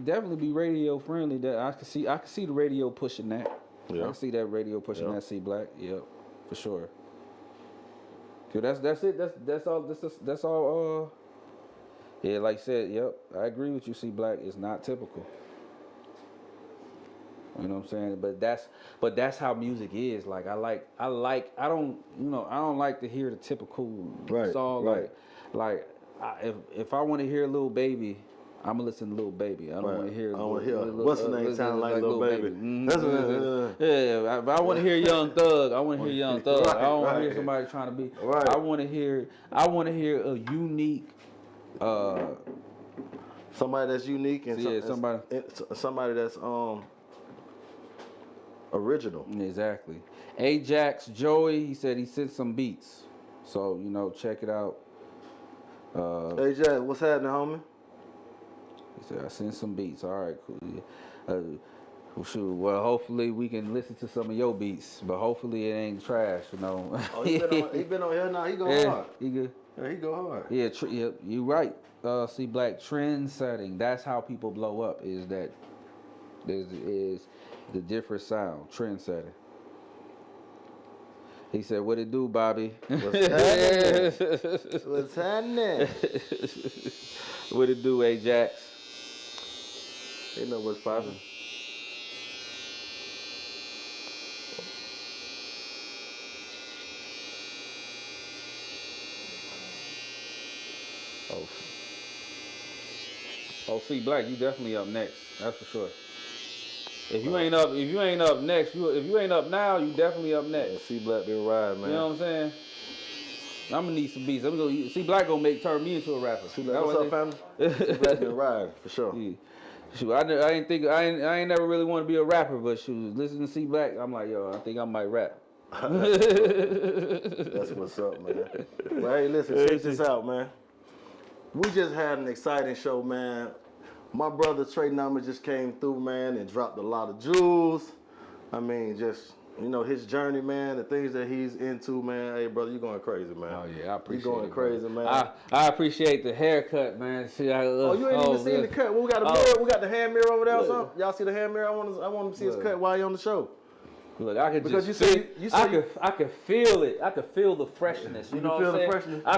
definitely be radio friendly. That I can see the radio pushing that. Yeah. I can see that radio pushing that C Black. Yep, for sure. That's it. That's all. Yeah, like I said, yep. I agree with you. C Black is not typical. You know what I'm saying? But that's how music is. Like I don't like to hear the typical song. Right. If I want to hear Lil Baby, I'm gonna listen to Lil Baby. I don't want to hear. I want to hear what's the name sounding like Lil Baby. Yeah, if I want to hear Young Thug, I want to hear Young Thug. I don't want to hear somebody trying to be. Right. I want to hear a unique. Somebody that's unique and somebody that's original. Exactly. Ajax Joey, he said he sent some beats, so check it out. Ajax, what's happening, homie? He said I sent some beats. All right, cool. Well, shoot. Well, hopefully we can listen to some of your beats, but hopefully it ain't trash. Oh, he been on here now. He go hard. He good. Yeah, he go hard. Yeah, you right. See, Black trend setting. That's how people blow up. Is the different sound trend setting. He said, "What it do, Bobby? What's happening? What's happening? What it do, Ajax? You know what's popping." Oh, see, Black, you definitely up next. That's for sure. If you ain't up next, if you ain't up now, you definitely up next. Yeah, C Black been riding, man. You know what I'm saying? I'm gonna need some beats. C Black gonna turn me into a rapper. C Black, what's up, family? C Black been riding for sure. Yeah. Shoot, I ain't never really want to be a rapper, but shoot, listening to C Black, I'm like, yo, I think I might rap. That's what's up, man. Well, hey, listen, check this out, man. We just had an exciting show, man. My brother Trenomics just came through, man, and dropped a lot of jewels. I mean, just, his journey, man, the things that he's into, man. Hey, brother, you going crazy, man. Oh, yeah, I appreciate it. You going crazy, man. I appreciate the haircut, man. See, you ain't even seen the cut. Well, we got a mirror. We got the hand mirror over there or something. Y'all see the hand mirror? I want to see his cut while you on the show. Look, I could because just I could feel it. I could feel the freshness. You know feel what I'm the saying? freshness? I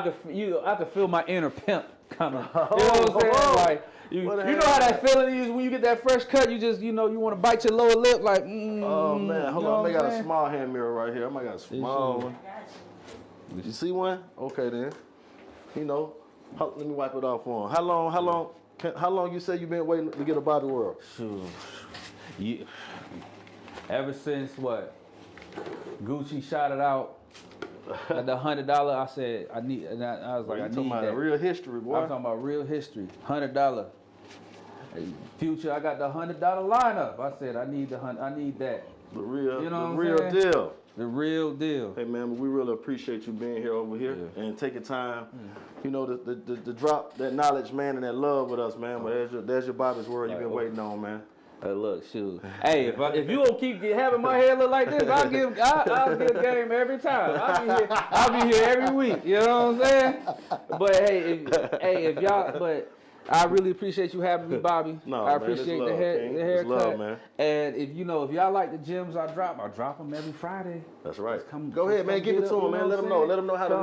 could feel my inner pimp kind of. You know what I'm saying? Like you know how that feeling is when you get that fresh cut. You just you want to bite your lower lip like. Oh man, hold on. I got a small hand mirror right here. I might got a small one. You see one? Okay then. Let me wipe it off for him. How long you say you been waiting to get a Bobby World? Shoot. Ever since Gucci shot it out at the $100, I said I need. And I was like, I need talking about that. Real history, boy. I'm talking about real history. $100. Future, I got the $100 lineup. I said I need that. The real, you know the real deal. The real deal. Hey man, we really appreciate you being here over here and taking time, to drop that knowledge, man, and that love with us, man. But there's your Bobby's World you've been waiting on, man. Look, shoot. Hey, if you don't keep having my hair look like this, I'll give game every time. I'll be here every week. You know what I'm saying? But if y'all, but I really appreciate you having me, Bobby. No, I man, appreciate love, the haircut. Love, man. And if y'all like the gems I drop them every Friday. That's right. Go ahead, man. Give it to them, man. Let them know. Let them know how to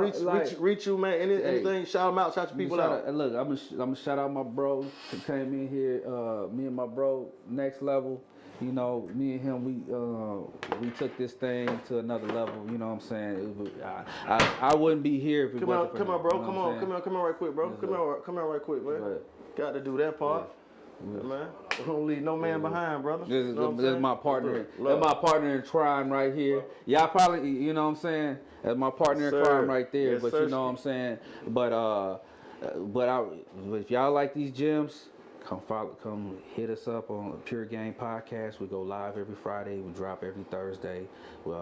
reach you, man. Anything. Shout them out. Shout your people out. Look, I'm gonna shout out my bro who came in here. Me and my bro, Next Level. Me and him, we took this thing to another level. You know what I'm saying? I wouldn't be here if it wasn't for him, bro. Come on right quick, bro. Come on right quick, man. Got to do that part. Yeah, man. Don't leave no man behind, brother. This is, You know what I'm this is saying? my partner. Love. That's my partner in crime right here. Y'all probably, you know what I'm saying? That's my partner in Sir. crime right there. Yes, but sir. you know what I'm saying? But if y'all like these gems, come hit us up on Pure Game Podcast. We go live every Friday. We drop every Thursday. We're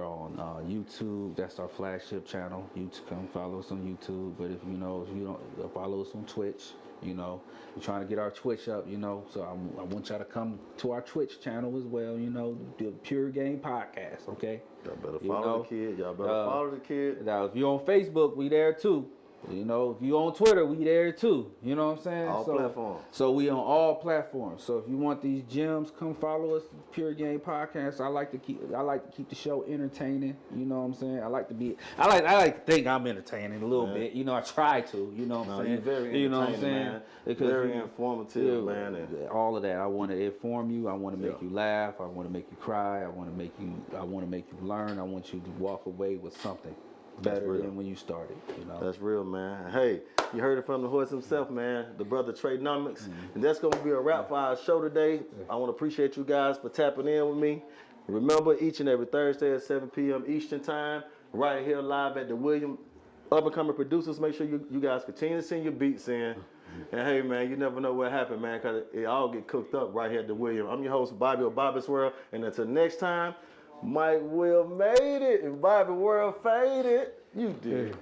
on YouTube. That's our flagship channel. YouTube, come follow us on YouTube. But if you don't follow us on Twitch. You know, we're trying to get our Twitch up, you know, so I want y'all to come to our Twitch channel as well, you know, the Pure Game Podcast, okay? Y'all better follow the kid. Y'all better follow the kid. Now, if you're on Facebook, we there too. You know, if you on Twitter, we there too. You know what I'm saying? All platforms. So we on all platforms. So if you want these gems, come follow us, Pure Game Podcast. I like to keep the show entertaining. You know what I'm saying? I like to think I'm entertaining a little bit. You know, I try to. You know what I'm saying? You're very entertaining, you know what I'm saying? man. Because very informative, man. And all of that. I want to inform you. I want to make you laugh. I want to make you cry. I want to make you learn. I want you to walk away with something better than when you started, you know. That's real, man. Hey, you heard it from the horse himself, man. The brother Trenomics. And that's going to be a wrap for our show today. I want to appreciate you guys for tapping in with me. Remember, each and every Thursday at 7 p.m. Eastern Time, right here live at the William. Up-and-coming producers, make sure you guys continue to send your beats in. And hey, man, you never know what happened, man, because it all get cooked up right here at the William. I'm your host, Bobby of Bobby's World. And until next time, Mike Will made it and Bobby World faded. You did.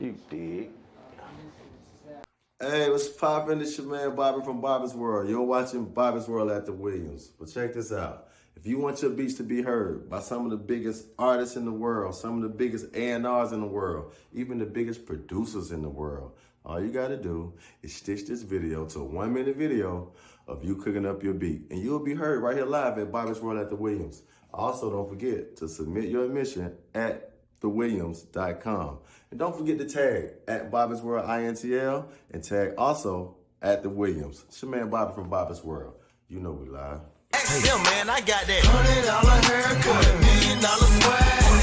You did. Hey, what's poppin'? It's your man Bobby from Bobby's World. You're watching Bobby's World at the Williams. But check this out. If you want your beats to be heard by some of the biggest artists in the world, some of the biggest A&Rs in the world, even the biggest producers in the world, all you gotta do is stitch this video to a 1-minute video of you cooking up your beat. And you'll be heard right here live at Bobby's World at the Williams. Also, don't forget to submit your admission at thewxllxm.com. And don't forget to tag at Bobby's World INTL and tag also at the Williams. It's your man Bobby from Bobby's World. You know we live. Hey, man, I got that $100 haircut, $1 million swag.